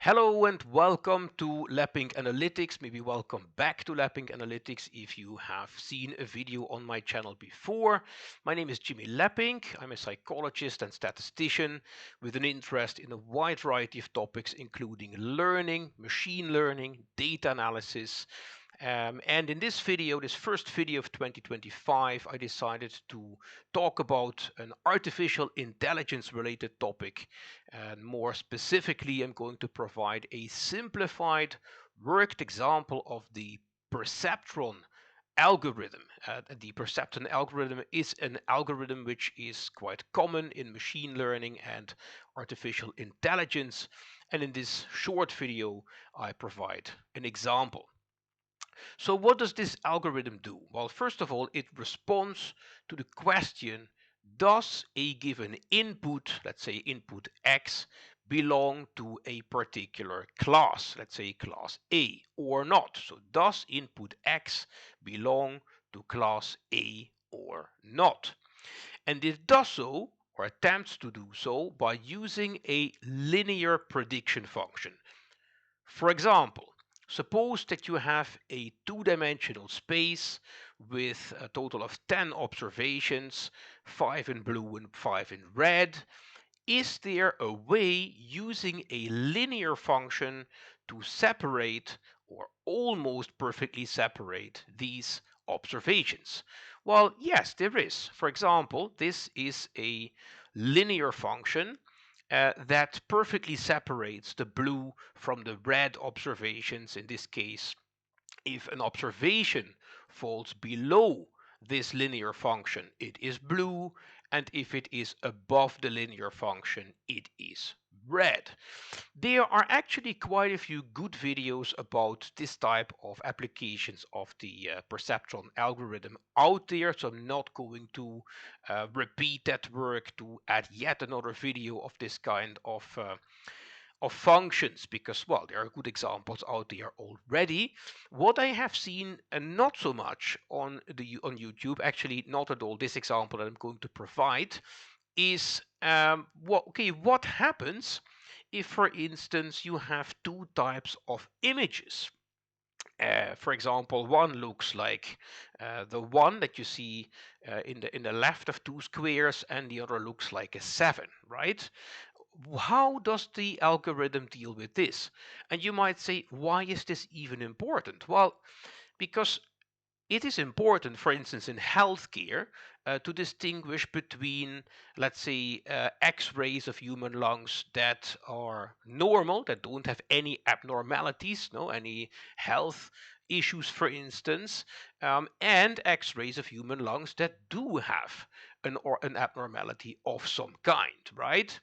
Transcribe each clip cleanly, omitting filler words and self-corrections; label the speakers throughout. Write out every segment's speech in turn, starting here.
Speaker 1: Hello and welcome to Lapping Analytics. Maybe welcome back to Lapping Analytics if you have seen a video on my channel before. My name is Jimmy Lapping. I'm a psychologist and statistician with an interest in a wide variety of topics, including learning, machine learning, data analysis. And in this video, this first video of 2025, I decided to talk about an artificial intelligence related topic. And more specifically, I'm going to provide a simplified, worked example of the Perceptron algorithm. The Perceptron algorithm is an algorithm which is quite common in machine learning and artificial intelligence. And in this short video, I provide an example. So what does this algorithm do? Well, first of all, it responds to the question, does a given input, let's say input X, belong to a particular class, let's say class A, or not? So does input X belong to class A or not? And it does so, or attempts to do so, by using a linear prediction function. For example, suppose that you have a two-dimensional space with a total of 10 observations, 5 in blue and 5 in red. Is there a way using a linear function to separate or almost perfectly separate these observations? Well, yes, there is. For example, this is a linear function that perfectly separates the blue from the red observations. In this case, if an observation falls below this linear function, it is blue, and if it is above the linear function, it is red. There are actually quite a few good videos about this type of applications of the perceptron algorithm out there, so I'm not going to repeat that work to add yet another video of this kind of functions, because well, there are good examples out there already. What I have seen, and not so much on YouTube, actually not at all, this example that I'm going to provide is what happens if, for instance, you have two types of images. For example, one looks like the one that you see in the left of two squares, and the other looks like a 7, right? How does the algorithm deal with this? And you might say, why is this even important? Well, because it is important, for instance, in healthcare, to distinguish between, let's say, X-rays of human lungs that are normal, that don't have any abnormalities, no, any health issues, for instance, and X-rays of human lungs that do have an abnormality of some kind, right?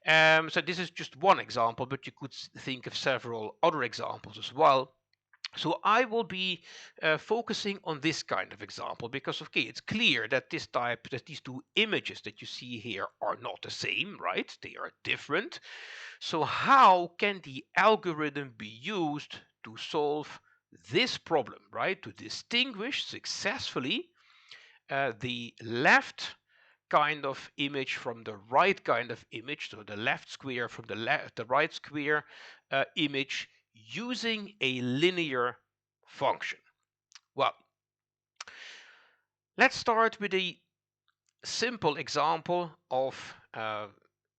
Speaker 1: So this is just one example, but you could think of several other examples as well. So I will be focusing on this kind of example because, okay, it's clear that these two images that you see here are not the same, right? They are different. So how can the algorithm be used to solve this problem, right? To distinguish successfully the left kind of image from the right kind of image, so the left square from the right square image, using a linear function. Well, let's start with a simple example of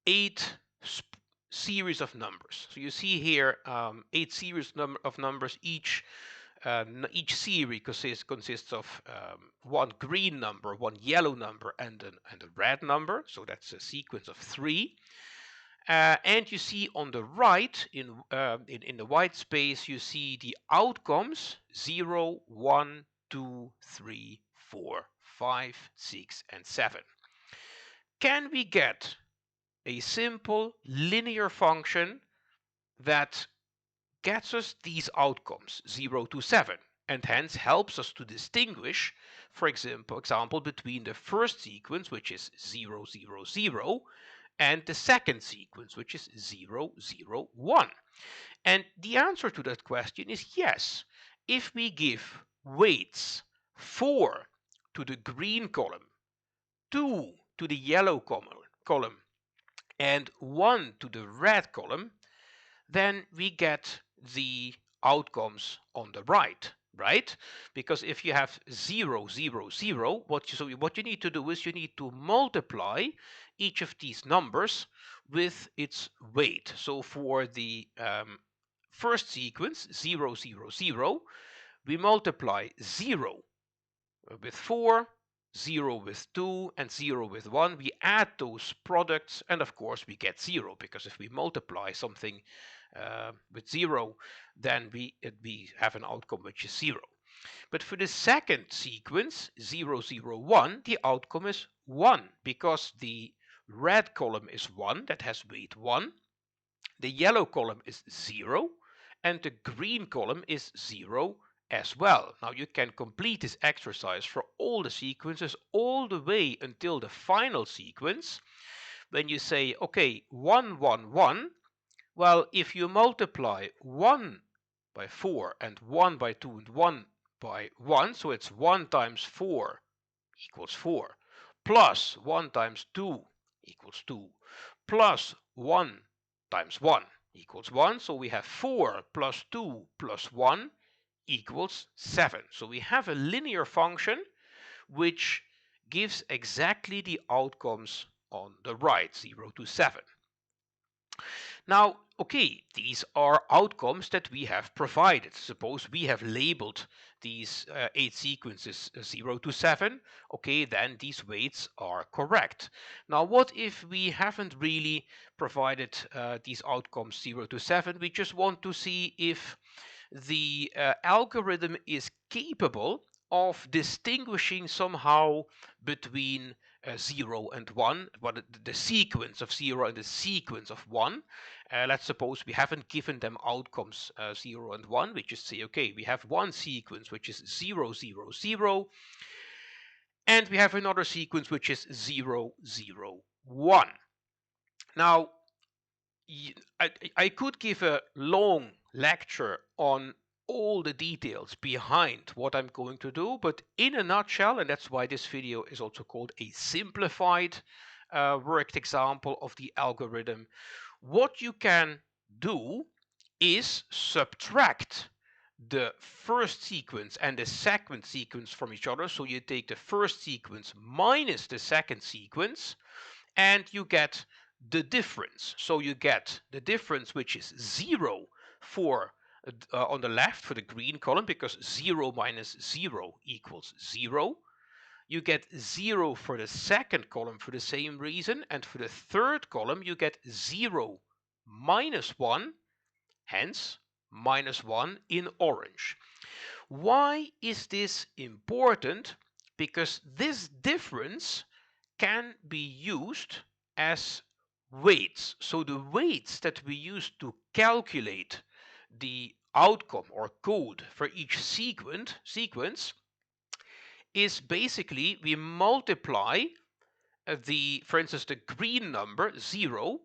Speaker 1: 8 series of numbers. So you see here 8 series of numbers. Each series consists of one green number, one yellow number, and a red number. So that's a sequence of 3. And you see on the right, in the white space, you see the outcomes 0, 1, 2, 3, 4, 5, 6, and 7. Can we get a simple linear function that gets us these outcomes, 0 to 7, and hence helps us to distinguish, for example, between the first sequence, which is 0, 0, 0, and the second sequence, which is 0, 0, 1? And the answer to that question is yes. If we give weights 4 to the green column, 2 to the yellow column, and 1 to the red column, then we get the outcomes on the right, right? Because if you have 0, 0, 0, what you need to do is you need to multiply each of these numbers with its weight. So for the first sequence, 0, 0, 0, we multiply 0 with 4, 0 with 2, and 0 with 1. We add those products, and of course we get 0, because if we multiply something with 0, then we have an outcome which is 0. But for the second sequence, 0, 0, 1, the outcome is 1, because the red column is 1, that has weight 1. The yellow column is 0, and the green column is 0 as well. Now you can complete this exercise for all the sequences all the way until the final sequence. When you say, okay, 1, 1, 1, well, if you multiply 1 by 4 and 1 by 2 and 1 by 1, so it's 1 times 4 equals 4, plus 1 times 2 equals 2, plus 1 times 1 equals 1. So we have 4 plus 2 plus 1 equals 7. So we have a linear function which gives exactly the outcomes on the right, 0 to 7. Now, okay, these are outcomes that we have provided. Suppose we have labeled these 8 sequences 0 to 7. Okay, then these weights are correct. Now, what if we haven't really provided these outcomes 0 to 7? We just want to see if the algorithm is capable of distinguishing somehow between 0 and 1, but the sequence of 0 and the sequence of 1. Let's suppose we haven't given them outcomes 0 and 1. We just say, okay, we have one sequence which is 0, 0, 0, and we have another sequence which is 0, 0, 1. Now, I could give a long lecture on all the details behind what I'm going to do, but in a nutshell, and that's why this video is also called a simplified worked example of the algorithm, what you can do is subtract the first sequence and the second sequence from each other. So you take the first sequence minus the second sequence, and you get the difference. So you get the difference, which is 0 for on the left for the green column, because 0 minus 0 equals 0. You get 0 for the second column for the same reason, and for the third column you get 0 minus 1, hence minus 1 in orange. Why is this important? Because this difference can be used as weights. So the weights that we use to calculate the outcome or code for each sequence is basically we multiply for instance, the green number 0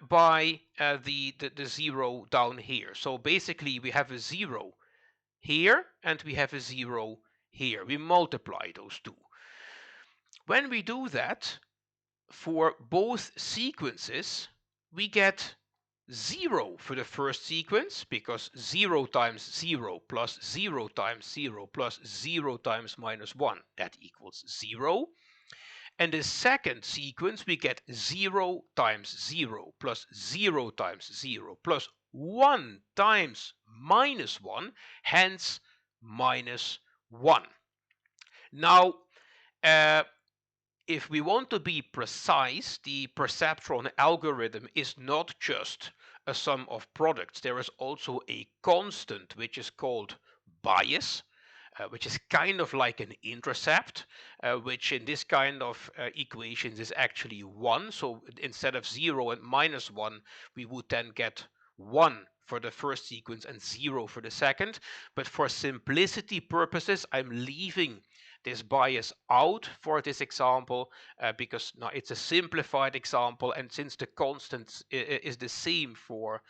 Speaker 1: by the 0 down here. So basically we have a 0 here and we have a 0 here. We multiply those two. When we do that, for both sequences, we get 0 for the first sequence, because 0 times 0 plus 0 times 0 plus 0 times minus 1, that equals 0. And the second sequence, we get 0 times 0 plus 0 times 0 plus 1 times minus 1, hence minus 1. Now, if we want to be precise, the perceptron algorithm is not just a sum of products. There is also a constant which is called bias, which is kind of like an intercept, which in this kind of equations is actually 1. So instead of 0 and minus 1, we would then get 1 for the first sequence and 0 for the second. But for simplicity purposes, I'm leaving this bias out for this example because now it's a simplified example, and since the constant is the same for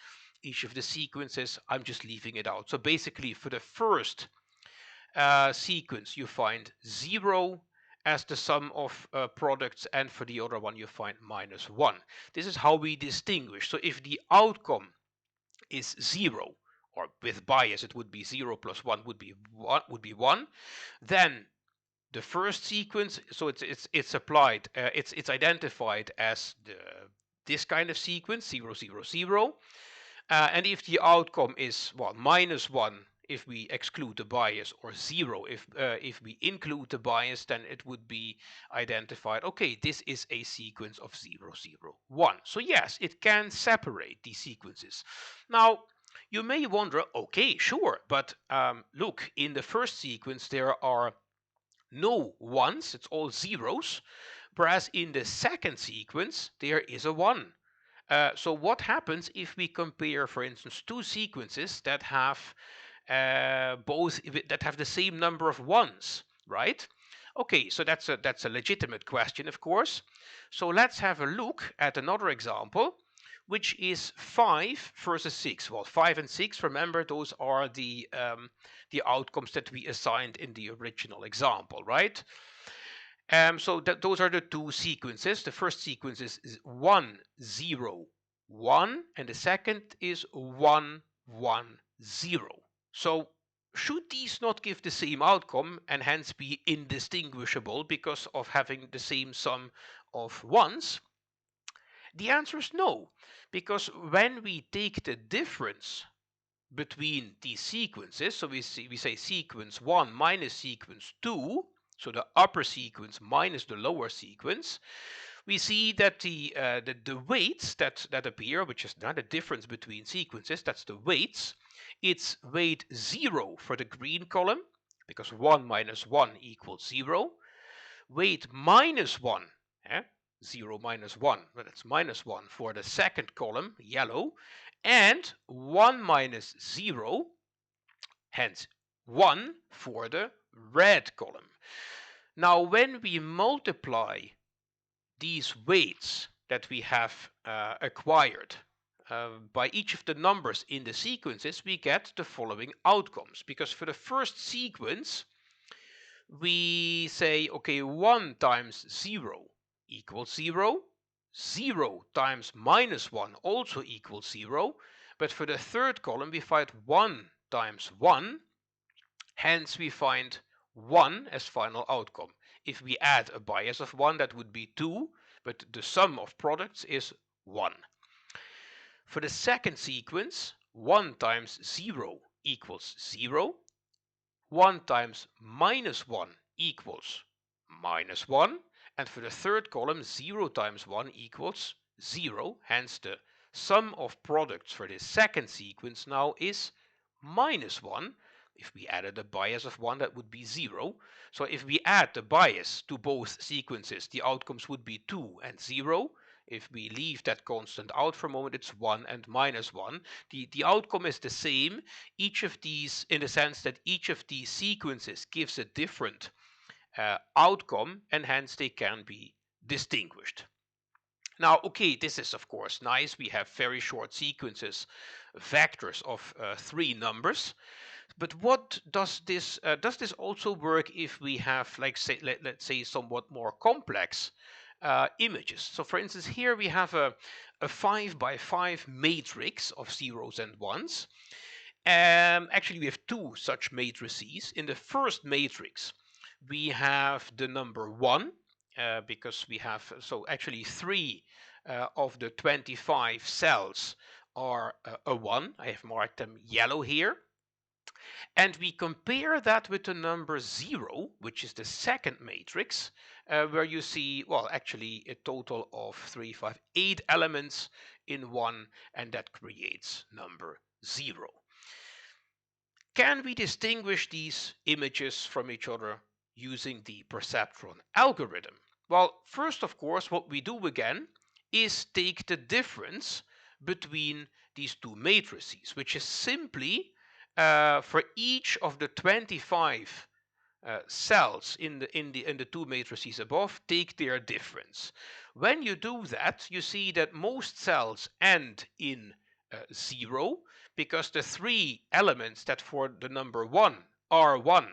Speaker 1: each of the sequences, I'm just leaving it out. So basically for the first sequence you find 0 as the sum of products, and for the other one you find minus 1. This is how we distinguish. So if the outcome is 0, or with bias it would be 0 plus 1 would be 1, then the first sequence, so it's applied, it's identified as this kind of sequence, 0 0 0, and if the outcome is, well, -1 if we exclude the bias, or 0 if we include the bias, then it would be identified, okay, this is a sequence of 0 0 1. So yes, it can separate these sequences. Now you may wonder, okay, sure, but look, in the first sequence there are no ones, it's all zeros, whereas in the second sequence there is a 1. So what happens if we compare, for instance, two sequences that have the same number of ones, right? Okay, so that's a legitimate question, of course. So let's have a look at another example, which is 5 versus 6. Well, 5 and 6, remember, those are the outcomes that we assigned in the original example, right? So those are the two sequences. The first sequence is 1 0 1, and the second is 1 1 0. So should these not give the same outcome and hence be indistinguishable because of having the same sum of ones? The answer is no, because when we take the difference between these sequences, so we say sequence 1 minus sequence 2, so the upper sequence minus the lower sequence, we see that the weights that appear, which is not the difference between sequences, that's the weights. It's weight 0 for the green column, because 1 minus 1 equals 0. Weight minus 1, 0 minus 1, but that's minus 1 for the second column, yellow, and 1 minus 0, hence 1 for the red column. Now, when we multiply these weights that we have acquired by each of the numbers in the sequences, we get the following outcomes. Because for the first sequence, we say, okay, 1 times 0 equals 0. 0 times minus 1 also equals 0. But for the third column, we find 1 times 1. Hence, we find 1 as final outcome. If we add a bias of 1, that would be 2. But the sum of products is 1. For the second sequence, 1 times 0 equals 0. 1 times minus 1 equals minus 1. And for the third column, 0 times 1 equals 0. Hence, the sum of products for this second sequence now is minus 1. If we added a bias of 1, that would be 0. So if we add the bias to both sequences, the outcomes would be 2 and 0. If we leave that constant out for a moment, it's 1 and minus 1. The outcome is the same, each of these, in the sense that each of these sequences gives a different outcome, and hence they can be distinguished. Now, okay, this is of course nice. We have very short sequences, vectors of 3 numbers. But what does this also work if we have, like, say, let's say, somewhat more complex images? So for instance, here we have a 5 by 5 matrix of zeros and ones. Actually, we have 2 such matrices. In the first matrix, we have the number 1, because we have, so actually 3 of the 25 cells are a 1. I have marked them yellow here. And we compare that with the number 0, which is the second matrix, where you see, well, actually a total of 3, 5, 8 elements in one, and that creates number 0. Can we distinguish these images from each other using the perceptron algorithm? Well, first, of course, what we do again is take the difference between these two matrices, which is simply for each of the 25 cells in the 2 matrices above, take their difference. When you do that, you see that most cells end in 0, because the 3 elements that for the number 1 are 1,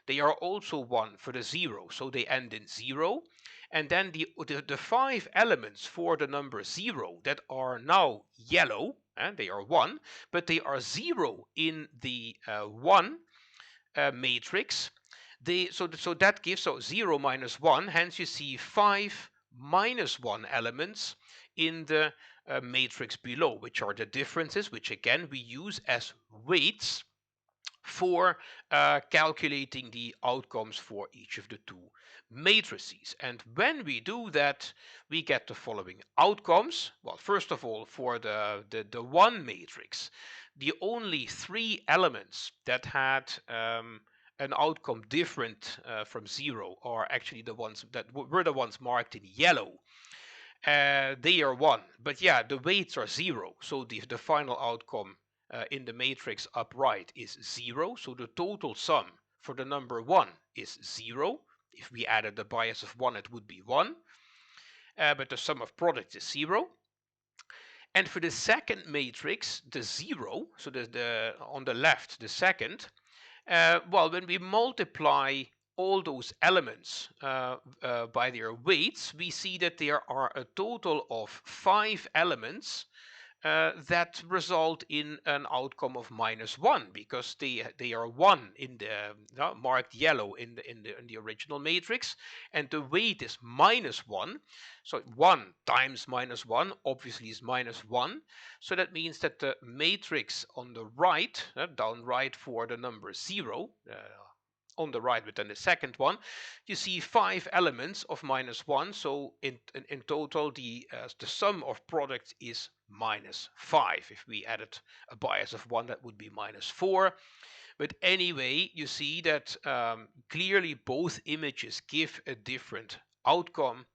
Speaker 1: they are also 1 for the 0, so they end in 0. And then the 5 elements for the number 0 that are now yellow, and they are 1, but they are 0 in the 1 matrix. So that gives 0 minus 1, hence you see 5 minus 1 elements in the matrix below, which are the differences, which again we use as weights for calculating the outcomes for each of the two matrices. And when we do that, we get the following outcomes. Well, first of all, for the one matrix, the only 3 elements that had an outcome different from 0 are actually the ones that were the ones marked in yellow. They are 1, but yeah, the weights are 0, so the final outcome in the matrix upright is 0, so the total sum for the number 1 is 0. If we added the bias of 1, it would be 1, but the sum of products is 0. And for the second matrix, the 0, so on the left, the second, well, when we multiply all those elements by their weights, we see that there are a total of 5 elements that result in an outcome of -1, because they are 1 in the marked yellow in the original matrix, and the weight is -1. So 1 times -1 obviously is -1. So that means that the matrix on the right, down right for the number 0, on the right, but then the second one, you see 5 elements of -1. So in total, the sum of products is -5. If we added a bias of 1, that would be -4. But anyway, you see that clearly both images give a different outcome,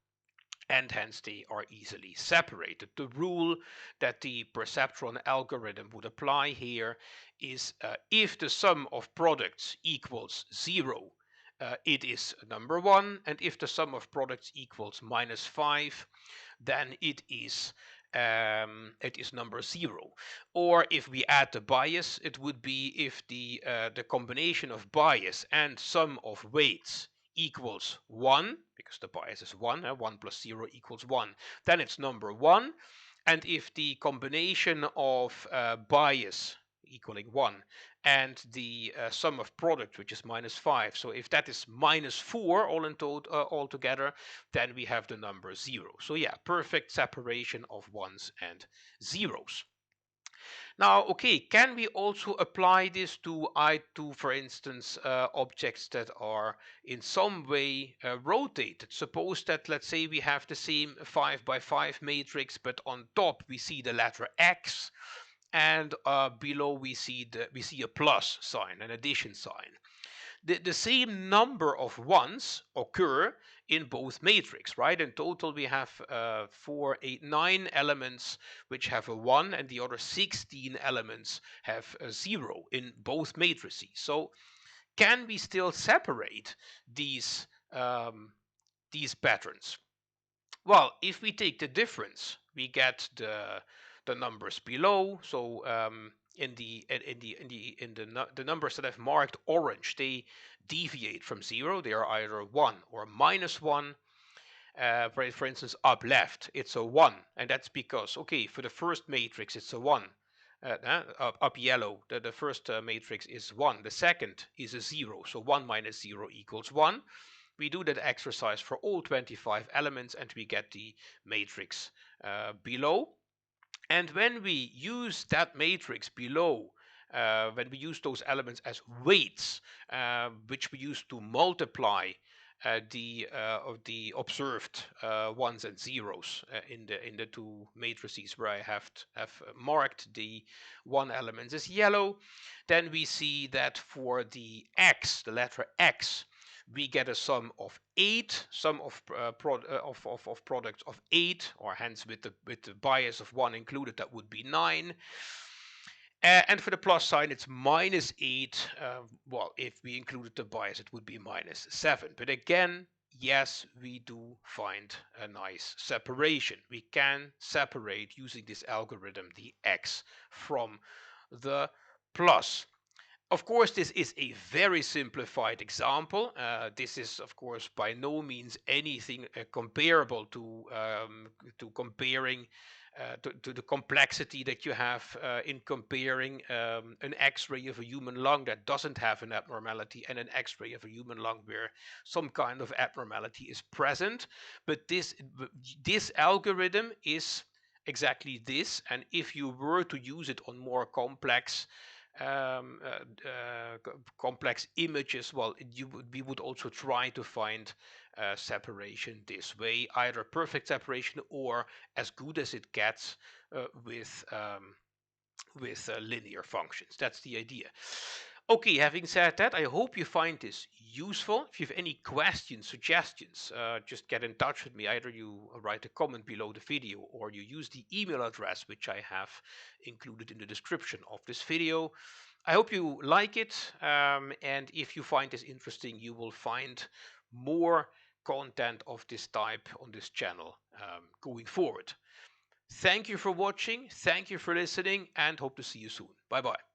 Speaker 1: and hence they are easily separated. The rule that the perceptron algorithm would apply here is if the sum of products equals 0, it is number 1, and if the sum of products equals -5, then it is number 0. Or if we add the bias, it would be if the combination of bias and sum of weights equals 1, because the bias is 1, 1 plus 0 equals 1, then it's number 1. And if the combination of bias equaling 1 and the sum of product, which is -5, so if that is -4 all together, then we have the number 0. So yeah, perfect separation of ones and zeros. Now, okay, can we also apply this to for instance, objects that are in some way rotated? Suppose that, let's say, we have the same 5 by 5 matrix, but on top we see the letter X, and below we see a plus sign, an addition sign. The same number of ones occur in both matrix, right? In total, we have 4, 8, 9 elements which have a 1, and the other 16 elements have a 0 in both matrices. So can we still separate these patterns? Well, if we take the difference, we get the numbers below. So the numbers that I've marked orange, they deviate from 0. They are either 1 or -1. For instance, up left, it's a 1, and that's because, okay, for the first matrix, it's a 1. Up yellow, the first matrix is 1. The second is a 0, so 1 minus 0 equals 1. We do that exercise for all 25 elements, and we get the matrix below. And when we use that matrix below, when we use those elements as weights, which we use to multiply the observed ones and zeros in the two matrices where I have marked the 1 elements as yellow, then we see that for the X, the letter X, we get a sum of 8, sum of products of 8, or hence with the bias of 1 included, that would be 9. And for the plus sign, it's -8. Well, if we included the bias, it would be -7. But again, yes, we do find a nice separation. We can separate, using this algorithm, the X from the plus. Of course, this is a very simplified example. This is, of course, by no means anything comparable to comparing to the complexity that you have in comparing an X-ray of a human lung that doesn't have an abnormality and an X-ray of a human lung where some kind of abnormality is present. But this algorithm is exactly this, and if you were to use it on more um, uh, complex images, well, we would also try to find separation this way, either perfect separation or as good as it gets with linear functions. That's the idea. Okay, having said that, I hope you find this useful. If you have any questions, suggestions, just get in touch with me. Either you write a comment below the video or you use the email address which I have included in the description of this video. I hope you like it, and if you find this interesting, you will find more content of this type on this channel going forward. Thank you for watching, thank you for listening, and hope to see you soon. Bye bye.